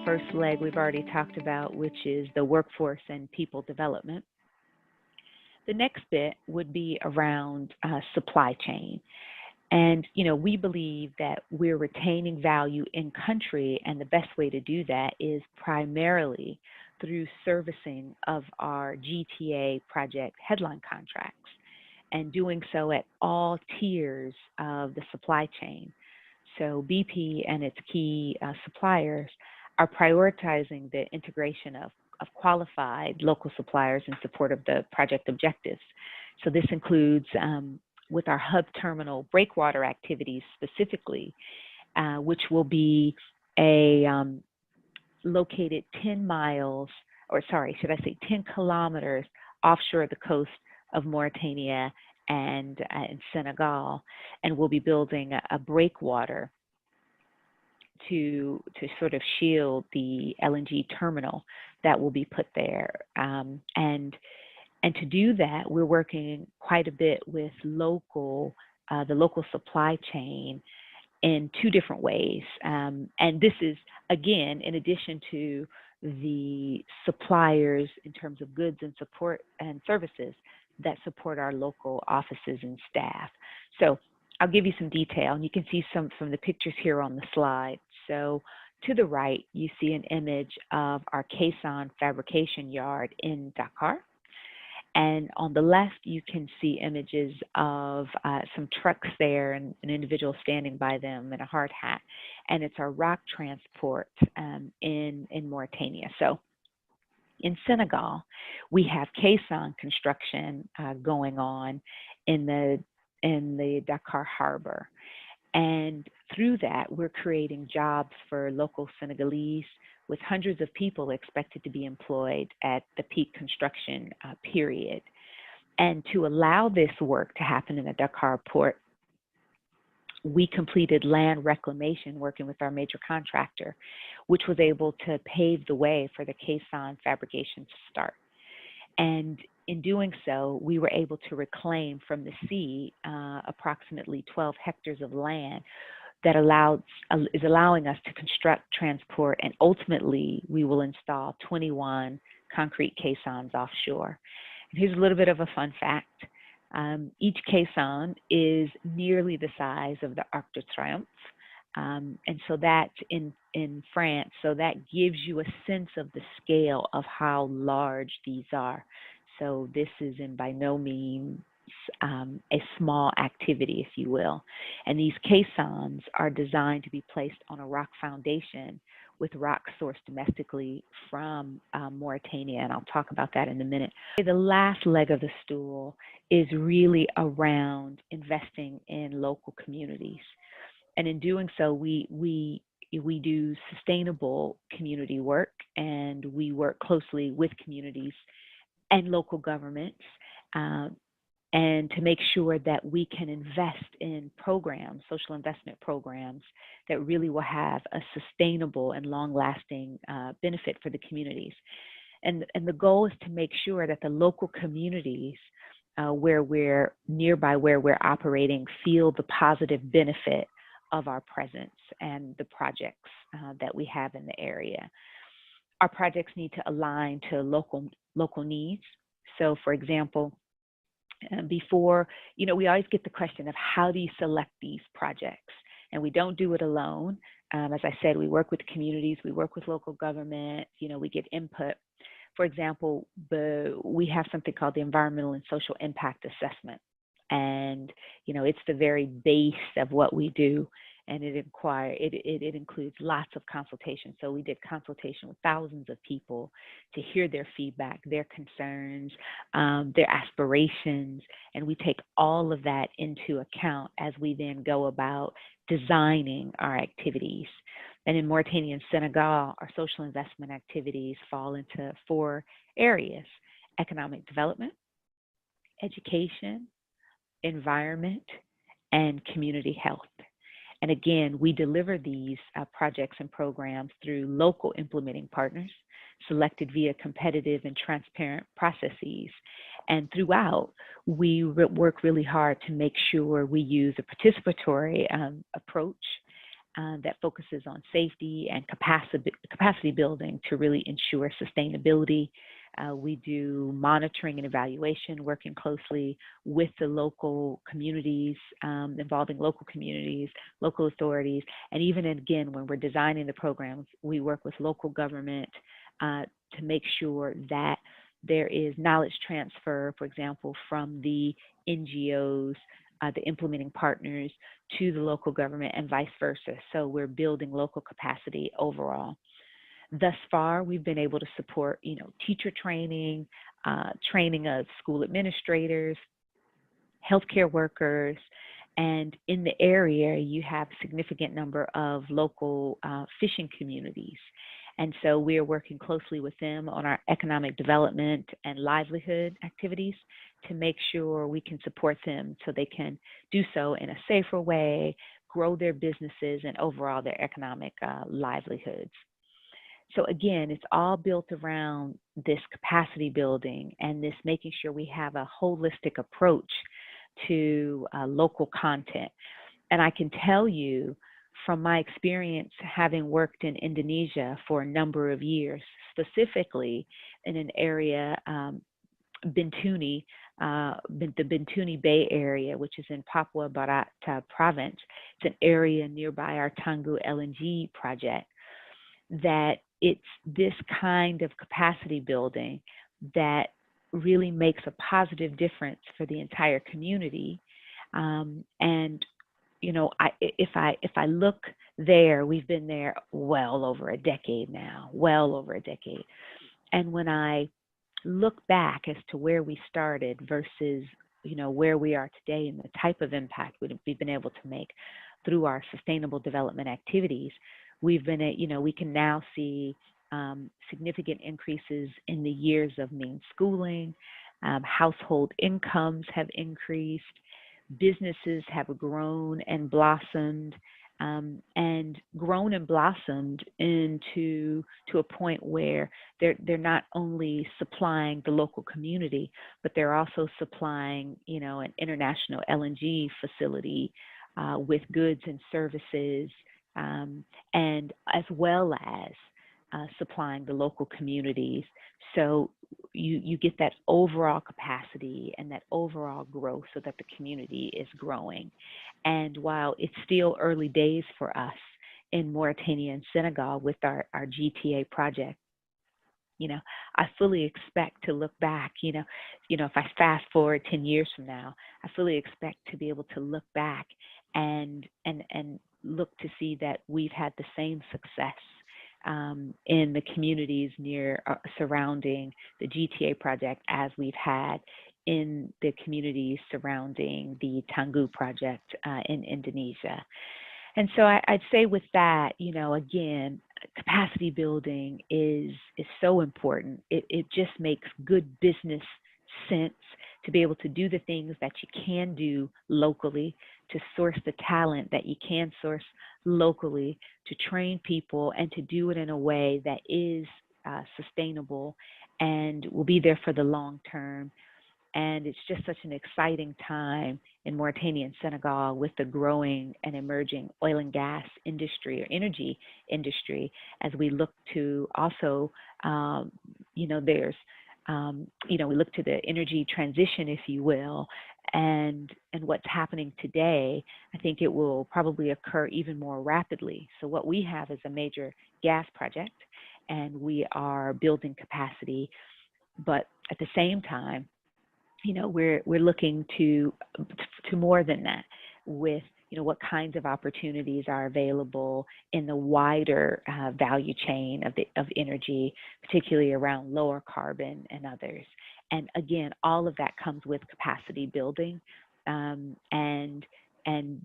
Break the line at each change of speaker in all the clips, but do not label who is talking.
first leg we've already talked about, which is the workforce and people development. The next bit would be around supply chain. And, we believe that we're retaining value in country, and the best way to do that is primarily through servicing of our GTA project headline contracts and doing so at all tiers of the supply chain. So BP and its key suppliers are prioritizing the integration of qualified local suppliers in support of the project objectives. So this includes with our hub terminal breakwater activities specifically, which will be located 10 miles, or sorry, should I say 10 kilometers offshore the coast of Mauritania and Senegal, and we'll be building a breakwater to sort of shield the LNG terminal that will be put there. And to do that, we're working quite a bit with the local supply chain in two different ways. And this is, again, in addition to the suppliers in terms of goods and support and services that support our local offices and staff. So I'll give you some detail, and you can see some from the pictures here on the slide. So to the right, you see an image of our caisson fabrication yard in Dakar. And on the left, you can see images of some trucks there and an individual standing by them in a hard hat. And it's our rock transport in Mauritania. So in Senegal, we have caisson construction going on in the Dakar harbor. And through that, we're creating jobs for local Senegalese, with hundreds of people expected to be employed at the peak construction period. And to allow this work to happen in the Dakar port, we completed land reclamation working with our major contractor, which was able to pave the way for the caisson fabrication to start. And in doing so, we were able to reclaim from the sea approximately 12 hectares of land that is allowing us to construct, transport, and ultimately we will install 21 concrete caissons offshore. And here's a little bit of a fun fact. Each caisson is nearly the size of the Arc de Triomphe. And so that's in France. So that gives you a sense of the scale of how large these are. So this is by no means a small activity, if you will. And these caissons are designed to be placed on a rock foundation with rock sourced domestically from Mauritania, and I'll talk about that in a minute. The last leg of the stool is really around investing in local communities. And in doing so, we do sustainable community work, and we work closely with communities and local governments and to make sure that we can invest in programs, social investment programs, that really will have a sustainable and long-lasting benefit for the communities. And the goal is to make sure that the local communities where we're nearby, where we're operating, feel the positive benefit of our presence and the projects that we have in the area. Our projects need to align to local needs. So, for example, before, we always get the question of how do you select these projects? And we don't do it alone. As I said, we work with communities, we work with local government, we get input. For example, we have something called the Environmental and Social Impact Assessment. And, it's the very base of what we do. And it includes lots of consultation. So we did consultation with thousands of people to hear their feedback, their concerns, their aspirations, and we take all of that into account as we then go about designing our activities. And in Mauritania and Senegal, our social investment activities fall into 4 areas: economic development, education, environment, and community health. And again, we deliver these projects and programs through local implementing partners, selected via competitive and transparent processes. And throughout, we work really hard to make sure we use a participatory approach that focuses on safety and capacity building to really ensure sustainability. We do monitoring and evaluation, working closely with the local communities, involving local communities, local authorities, and even again, when we're designing the programs, we work with local government to make sure that there is knowledge transfer, for example, from the NGOs, the implementing partners, to the local government and vice versa. So we're building local capacity overall. Thus far, we've been able to support, teacher training, training of school administrators, healthcare workers, and in the area, you have a significant number of local fishing communities. And so we are working closely with them on our economic development and livelihood activities to make sure we can support them so they can do so in a safer way, grow their businesses, and overall their economic livelihoods. So again, it's all built around this capacity building and this making sure we have a holistic approach to local content. And I can tell you from my experience having worked in Indonesia for a number of years, specifically in an area, Bintuni, the Bintuni Bay area, which is in Papua Barat province. It's an area nearby our Tangguh LNG project, that it's this kind of capacity building that really makes a positive difference for the entire community. And if I look there, we've been there well over a decade now, And when I look back as to where we started versus, where we are today and the type of impact we've been able to make through our sustainable development activities, we can now see significant increases in the years of mean schooling, household incomes have increased, businesses have grown and blossomed, into a point where they're not only supplying the local community, but they're also supplying, an international LNG facility with goods and services, and as well as supplying the local communities. So you get that overall capacity and that overall growth so that the community is growing. And while it's still early days for us in Mauritania and Senegal with our GTA project, I fully expect to look back, if I fast forward 10 years from now, I fully expect to be able to look back and look to see that we've had the same success in the communities surrounding the GTA project as we've had in the communities surrounding the Tangguh project in Indonesia. And so I'd say with that, again, capacity building is so important. It just makes good business sense to be able to do the things that you can do locally, to source the talent that you can source locally, to train people, and to do it in a way that is sustainable and will be there for the long term. And it's just such an exciting time in Mauritania and Senegal with the growing and emerging oil and gas industry or energy industry, as we look to also, we look to the energy transition, if you will, and what's happening today. I think it will probably occur even more rapidly. So what we have is a major gas project, and we are building capacity, but at the same time, we're looking to more than that with, what kinds of opportunities are available in the wider value chain of energy, particularly around lower carbon and others. And again, all of that comes with capacity building and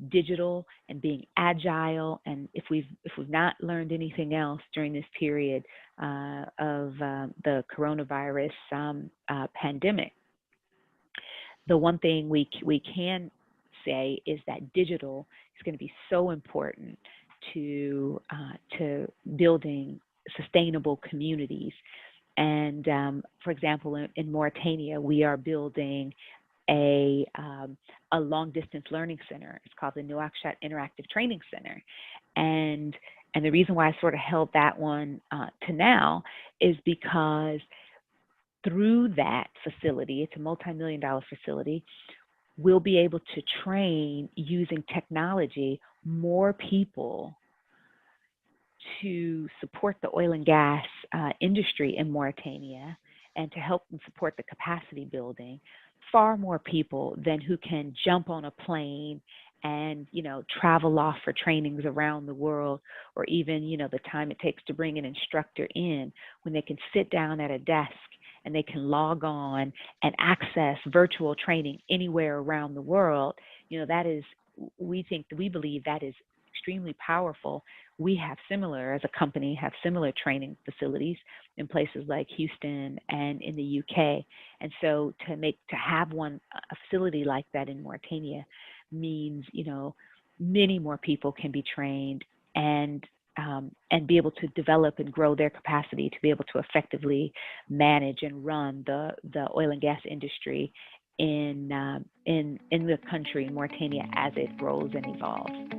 digital and being agile. And if we've not learned anything else during this period of the coronavirus pandemic, the one thing we can say is that digital is going to be so important to building sustainable communities. And for example, in Mauritania, we are building a long distance learning center. It's called the Nouakchott Interactive Training Center. And the reason why I sort of held that one to now is because through that facility, it's a multi-million-dollar facility, we'll be able to train using technology more people to support the oil and gas industry in Mauritania and to help them support the capacity building. Far more people than who can jump on a plane and travel off for trainings around the world, or even the time it takes to bring an instructor in, when they can sit down at a desk and they can log on and access virtual training anywhere around the world. That is, we believe that is extremely powerful. We have similar, as a company, have similar training facilities in places like Houston and in the UK. And so to have a facility like that in Mauritania means, many more people can be trained and be able to develop and grow their capacity to be able to effectively manage and run the oil and gas industry in the country, Mauritania, as it grows and evolves.